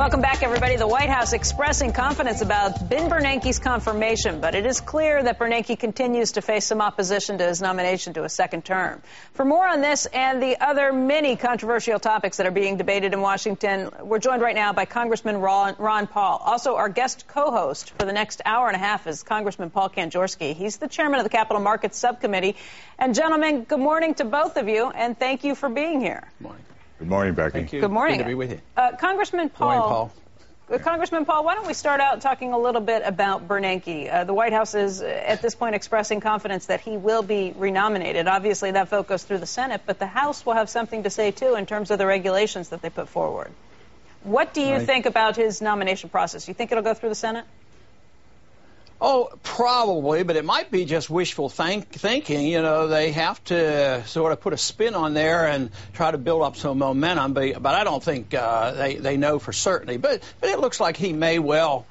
Welcome back, everybody. The White House expressing confidence about Ben Bernanke's confirmation, but it is clear that Bernanke continues to face some opposition to his nomination to a second term. For more on this and the other many controversial topics that are being debated in Washington, we're joined right now by Congressman Ron Paul. Also, our guest co-host for the next hour and a half is Congressman Paul Kanjorski. He's the chairman of the Capital Markets Subcommittee. And, gentlemen, good morning to both of you, and thank you for being here. Good morning. Good morning, Becky. Thank you. Good morning. Good to be with you. Congressman Paul. Good morning, Paul. Congressman Paul, why don't we start out talking a little bit about Bernanke? The White House is, at this point, expressing confidence that he will be renominated. Obviously, that vote goes through the Senate, but the House will have something to say, too, in terms of the regulations that they put forward. What do you think about his nomination process? You think it'll go through the Senate? Oh, probably, but it might be just wishful thinking. You know, they have to sort of put a spin on there and try to build up some momentum, but I don't think they know for certainty. But it looks like he may well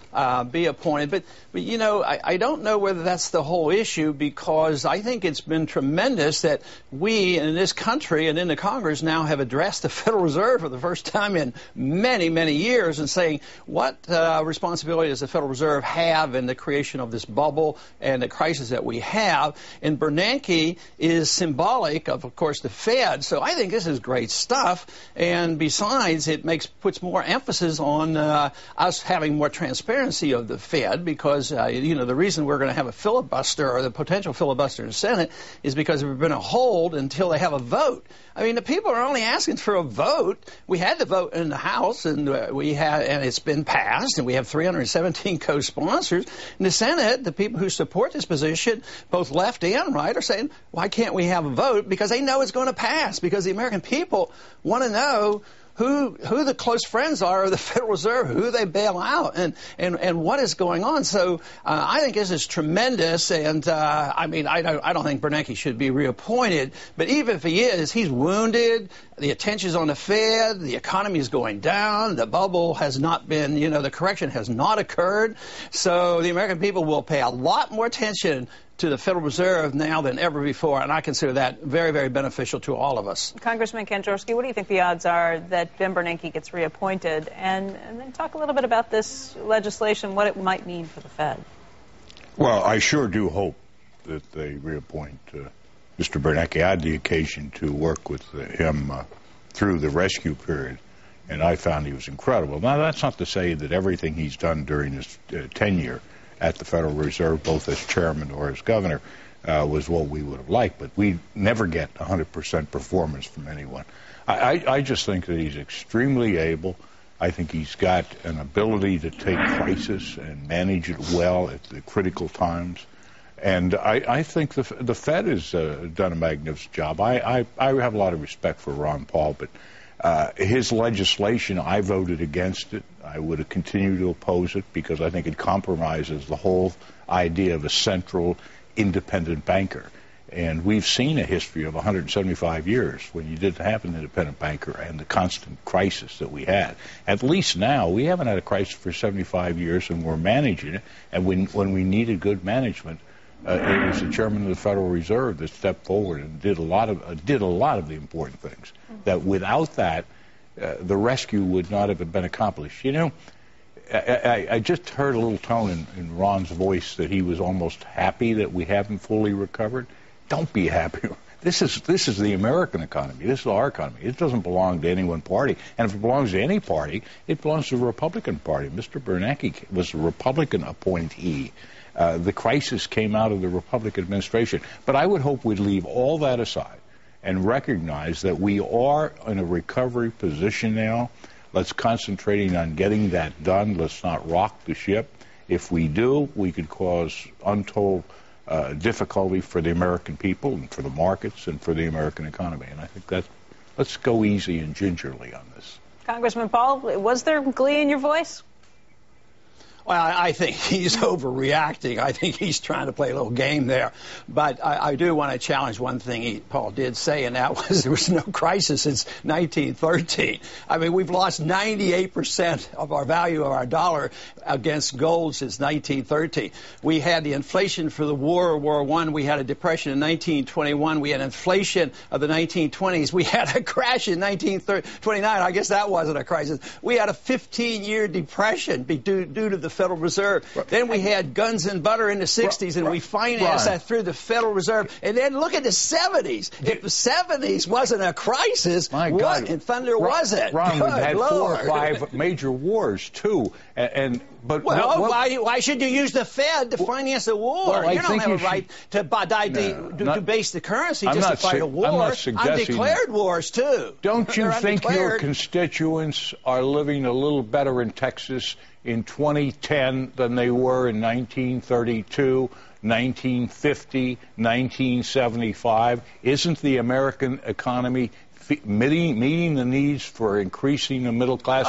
be appointed. But you know, I don't know whether that's the whole issue, because I think it's been tremendous that we in this country and in the Congress now have addressed the Federal Reserve for the first time in many, many years and saying, what responsibility does the Federal Reserve have in the creation of this bubble and the crisis that we have? And Bernanke is symbolic of course, the Fed. So I think this is great stuff. And besides, it puts more emphasis on us having more transparency of the Fed, because you know, the reason we're going to have a filibuster, or the potential filibuster in the Senate, is because we've been a hold until they have a vote. I mean, the people are only asking for a vote. We had the vote in the House, and and it's been passed, and we have 317 co-sponsors. In the Senate, the people who support this position, both left and right, are saying, why can't we have a vote? Because they know it's going to pass, because the American people want to know who the close friends are of the Federal Reserve, who they bail out, and what is going on. So I think this is tremendous, and I mean, I don't think Bernanke should be reappointed, but even if he is, he's wounded. The attention's on the Fed. The economy is going down. The bubble has not been, you know, the correction has not occurred. So the American people will pay a lot more attention to the Federal Reserve now than ever before, and I consider that very, very beneficial to all of us. Congressman Kanjorski, what do you think the odds are that Ben Bernanke gets reappointed? And then talk a little bit about this legislation, what it might mean for the Fed. Well, I sure do hope that they reappoint Mr. Bernanke. I had the occasion to work with him through the rescue period, and I found he was incredible. Now, that's not to say that everything he's done during his tenure at the Federal Reserve, both as chairman or as governor, was what we would have liked, but we never get 100% performance from anyone. I just think that he's extremely able. I think he's got an ability to take crisis and manage it well at the critical times. And I think the Fed has done a magnificent job. I have a lot of respect for Ron Paul, but his legislation, I voted against it. I would have continued to oppose it because I think it compromises the whole idea of a central independent banker. And we've seen a history of 175 years when you didn't have an independent banker and the constant crisis that we had. At least now, we haven't had a crisis for 75 years, and we're managing it. And when we needed good management, it was the chairman of the Federal Reserve that stepped forward and did a lot of the important things. That without that, the rescue would not have been accomplished. You know, I just heard a little tone in Ron's voice that he was almost happy that we haven't fully recovered. Don't be happy. This is the American economy. This is our economy. It doesn't belong to any one party. And if it belongs to any party, it belongs to the Republican Party. Mr. Bernanke was a Republican appointee. The crisis came out of the Republican administration. But I would hope we'd leave all that aside and recognize that we are in a recovery position now. Let's concentrate on getting that done. Let's not rock the ship. If we do, we could cause untold difficulty for the American people and for the markets and for the American economy. And I think that let's go easy and gingerly on this. Congressman Paul, was there glee in your voice? Well, I think he's overreacting. I think he's trying to play a little game there. But I do want to challenge one thing Paul did say, and that was there was no crisis since 1913. I mean, we've lost 98% of our value of our dollar against gold since 1913. We had the inflation for the World War I. We had a depression in 1921. We had inflation of the 1920s. We had a crash in 1929. I guess that wasn't a crisis. We had a 15-year depression due to the Federal Reserve. Then we had guns and butter in the 60s, and we financed that through the Federal Reserve. And then look at the 70s. If the 70s wasn't a crisis, what in thunder was it? Ron, we've had 4 or 5 major wars, too. Why should you use the Fed to finance a war? Well, you don't have a right to base the currency just to fight a war. I'm not suggesting undeclared wars, too. Don't you think your constituents are living a little better in Texas in 2010 than they were in 1932, 1950, 1975? Isn't the American economy meeting the needs for increasing the middle class?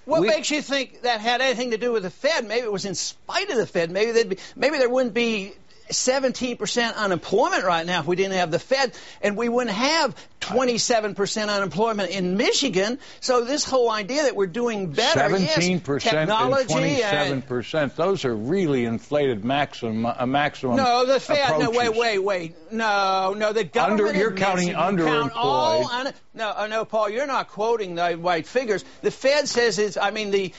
What makes you think that had anything to do with the Fed? Maybe it was in spite of the Fed. Maybe there wouldn't be 17% unemployment right now if we didn't have the Fed, and we wouldn't have 27% unemployment in Michigan. So this whole idea that we're doing better, 17% technology and 27%, those are really inflated maximum No, the Fed, approaches. Wait. No, the government you're counting underemployed. No, Paul, you're not quoting the right figures. The Fed says the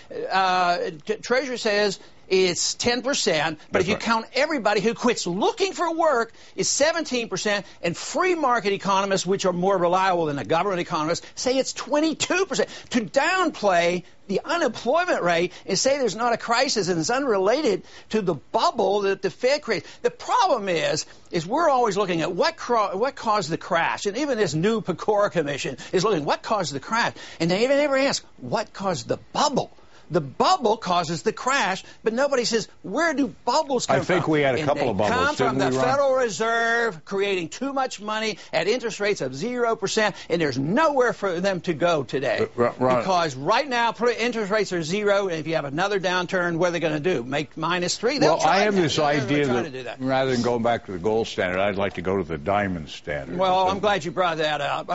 Treasury says it's 10%, but if you count everybody who quits looking for work, it's 17%, and free market economists, which are more reliable than the government economists, say it's 22%. To downplay the unemployment rate and say there's not a crisis and it's unrelated to the bubble that the Fed creates. The problem is we're always looking at what caused the crash, and even this new Pecora Commission is looking at what caused the crash, and they even never ask what caused the bubble. The bubble causes the crash, but nobody says, where do bubbles come from? I think we had a couple of bubbles, come from the Federal Reserve creating too much money at interest rates of 0%, and there's nowhere for them to go today. Because right now, interest rates are 0, and if you have another downturn, what are they going to do? Make -3? Well, I have this idea that rather than going back to the gold standard, I'd like to go to the diamond standard. Well, I'm glad you brought that up.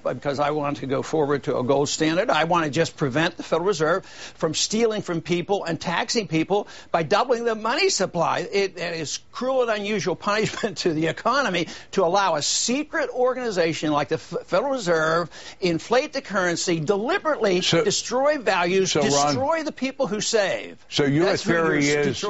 Because I want to go forward to a gold standard. I want to just prevent the Federal Reserve from stealing from people and taxing people by doubling the money supply. It is cruel and unusual punishment to the economy to allow a secret organization like the Federal Reserve inflate the currency, deliberately destroy values, destroy the people who save. So your theory is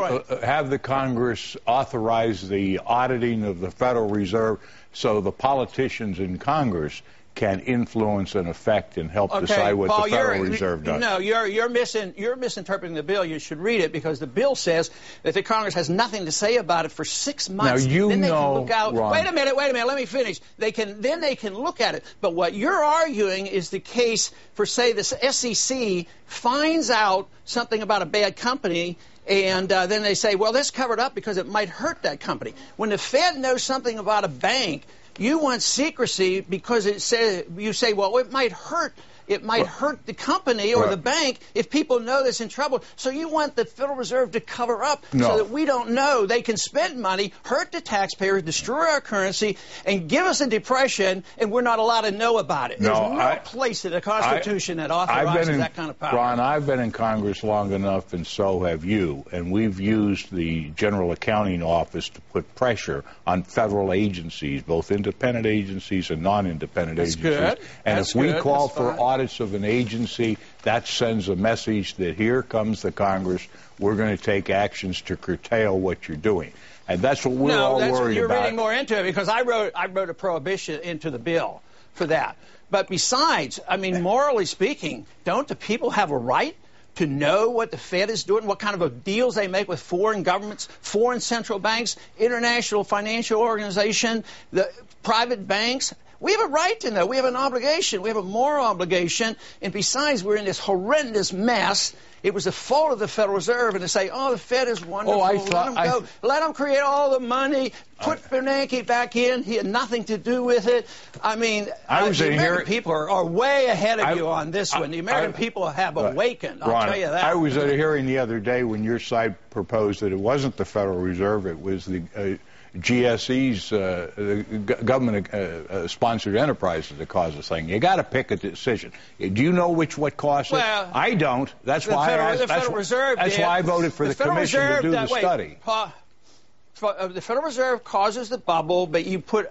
have the Congress authorize the auditing of the Federal Reserve so the politicians in Congress can influence and affect and help decide what Paul, the Federal Reserve does. No, you're misinterpreting the bill. You should read it because the bill says that the Congress has nothing to say about it for 6 months. Now then they know, can look out. Ron. Wait a minute. Let me finish. Then they can look at it. But what you're arguing is the case for, say, the SEC finds out something about a bad company. And then they say, well, that's covered up because it might hurt that company. When the Fed knows something about a bank, you want secrecy because you say, well, it might hurt the company or the bank if people know that's in trouble. So you want the Federal Reserve to cover up so that we don't know. They can spend money, hurt the taxpayers, destroy our currency, and give us a depression, and we're not allowed to know about it. There's no place in the Constitution that authorizes that kind of power. Ron, I've been in Congress long enough, and so have you, and we've used the General Accounting Office to put pressure on federal agencies, both independent agencies and non-independent agencies. Good. And if we call for audits of an agency, that sends a message that here comes the Congress. We're going to take actions to curtail what you're doing. And that's what we're all worried about. You're reading more into it because I wrote a prohibition into the bill for that. But besides, morally speaking, don't the people have a right to know what the Fed is doing, what kind of deals they make with foreign governments, foreign central banks, international financial organization, the private banks? We have a right to know. We have an obligation. We have a moral obligation. And besides, we're in this horrendous mess. It was the fault of the Federal Reserve, and to say, oh, the Fed is wonderful, let them go, let them create all the money, put Bernanke back in, he had nothing to do with it. I mean, the American people are way ahead of you on this one. The American people have awakened, I'll tell you that. I was at a hearing the other day when your side proposed that it wasn't the Federal Reserve, it was the GSE's, government-sponsored enterprises that caused this thing. You got to pick a decision. Do you know what costs it? I don't. That's why I voted for the commission to do the study. The Federal Reserve causes the bubble, but you put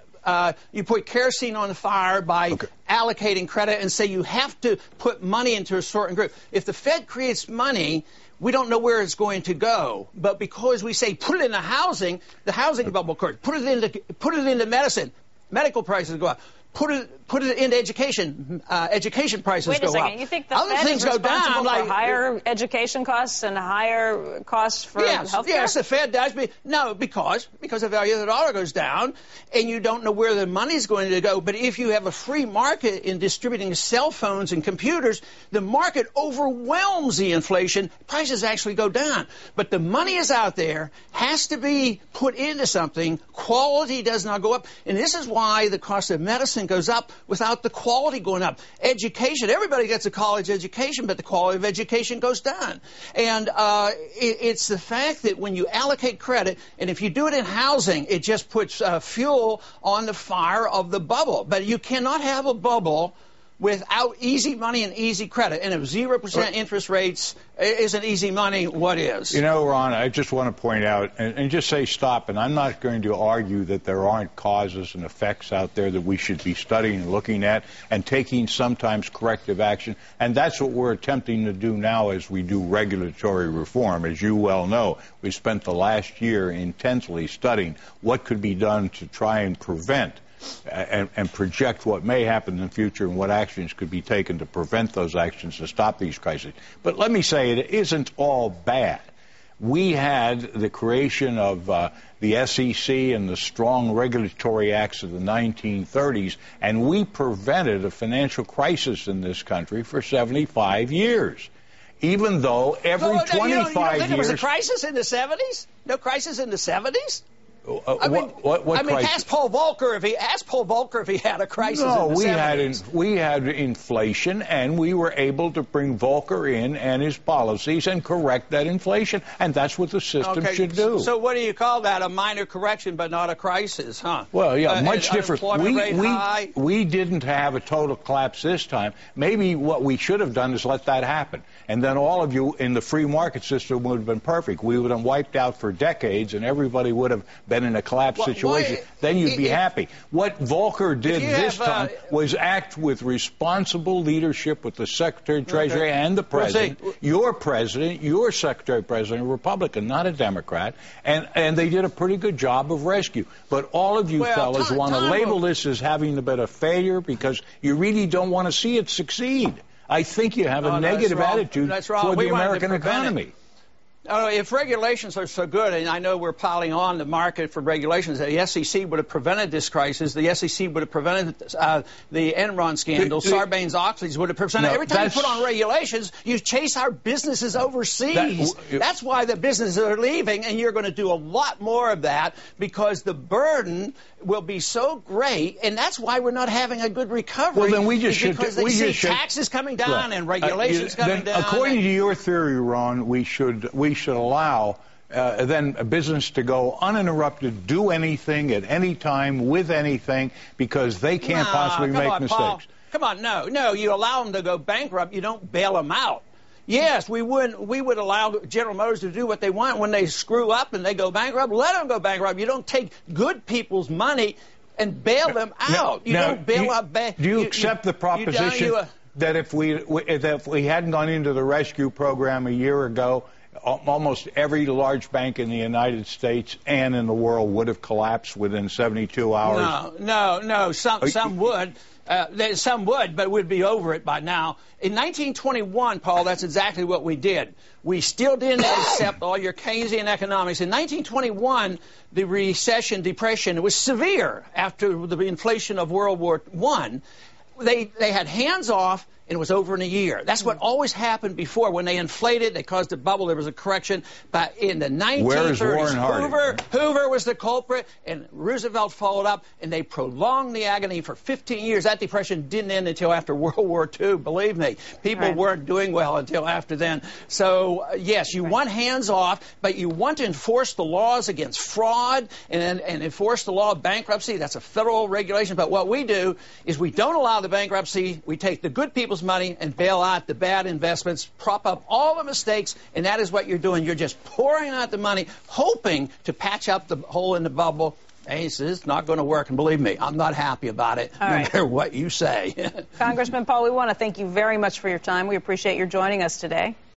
kerosene on the fire by allocating credit and say you have to put money into a certain group. If the Fed creates money, we don't know where it's going to go, but because we say put it in the housing bubble occurred. Put it into medicine, medical prices go up. Put it into education. Education prices go up. Wait a second. You think the Fed is responsible for higher education costs and higher costs for health care? Yes, the Fed does. No, because the value of the dollar goes down, and you don't know where the money's going to go. But if you have a free market in distributing cell phones and computers, the market overwhelms the inflation. Prices actually go down. But the money is out there, has to be put into something. Quality does not go up. And this is why the cost of medicine goes up without the quality going up. Education, everybody gets a college education, but the quality of education goes down. And it's the fact that when you allocate credit, and if you do it in housing, it just puts fuel on the fire of the bubble. But you cannot have a bubble without easy money and easy credit. And if 0% interest rates isn't easy money, what is? You know, Ron, I just want to point out and just say stop. And I'm not going to argue that there aren't causes and effects out there that we should be studying and looking at and taking sometimes corrective action. And that's what we're attempting to do now as we do regulatory reform. As you well know, we spent the last year intensely studying what could be done to try and prevent and project what may happen in the future and what actions could be taken to prevent those actions to stop these crises. But let me say it isn't all bad. We had the creation of the SEC and the strong regulatory acts of the 1930s, and we prevented a financial crisis in this country for 75 years. Even though every 25 years... You don't think there was a crisis in the 70s? No crisis in the 70s? Ask Paul Volcker if he had a crisis. No, in the 70s. we had inflation, and we were able to bring Volcker in and his policies and correct that inflation, and that's what the system should do. So what do you call that? A minor correction, but not a crisis, huh? Well, yeah, much different. We didn't have a total collapse this time. Maybe what we should have done is let that happen, and then all of you in the free market system would have been perfect. We would have wiped out for decades, and everybody would have been in a collapse situation. Then you'd be happy. What Volcker did this time was act with responsible leadership with the Secretary of Treasury and the President, your Secretary President, a Republican, not a Democrat, and they did a pretty good job of rescue. But all of you fellas want to label this as having been a failure because you really don't want to see it succeed. I think you have a negative attitude toward the American economy. If regulations are so good, and I know we're piling on the market for regulations, the SEC would have prevented this crisis. The SEC would have prevented the Enron scandal. Sarbanes-Oxley would have prevented. Every time you put on regulations, you chase our businesses overseas. That's why the businesses are leaving, and you're going to do a lot more of that because the burden will be so great, and that's why we're not having a good recovery. Well, then we just should. Because they see taxes coming down and regulations coming down. According to your theory, Ron, we should allow then a business to go uninterrupted, do anything at any time with anything because they can't possibly make mistakes. Paul. Come on, no, you allow them to go bankrupt. You don't bail them out. Yes, we would allow General Motors to do what they want when they screw up and they go bankrupt. Let them go bankrupt. You don't take good people's money and bail them out. You don't bail out bad. Do you accept the proposition that if we hadn't gone into the rescue program a year ago, almost every large bank in the United States and in the world would have collapsed within 72 hours? No. Some would. Some would, but we'd be over it by now. In 1921, Paul, that's exactly what we did. We still didn't accept all your Keynesian economics. In 1921, the recession, depression, was severe after the inflation of World War I. They had hands off, and it was over in a year. That's what always happened before. When they inflated, they caused a bubble. There was a correction. But in the 1930s, Hoover was the culprit, and Roosevelt followed up, and they prolonged the agony for 15 years. That depression didn't end until after World War II, believe me. People weren't doing well until after then. So, yes, you want hands off, but you want to enforce the laws against fraud and enforce the law of bankruptcy. That's a federal regulation. But what we do is we don't allow the bankruptcy. We take the good people's money and bail out the bad investments, prop up all the mistakes, and that is what you're doing. You're just pouring out the money, hoping to patch up the hole in the bubble. Hey, it's not going to work, and believe me, I'm not happy about it, no matter what you say. Congressman Paul, we want to thank you very much for your time. We appreciate your joining us today.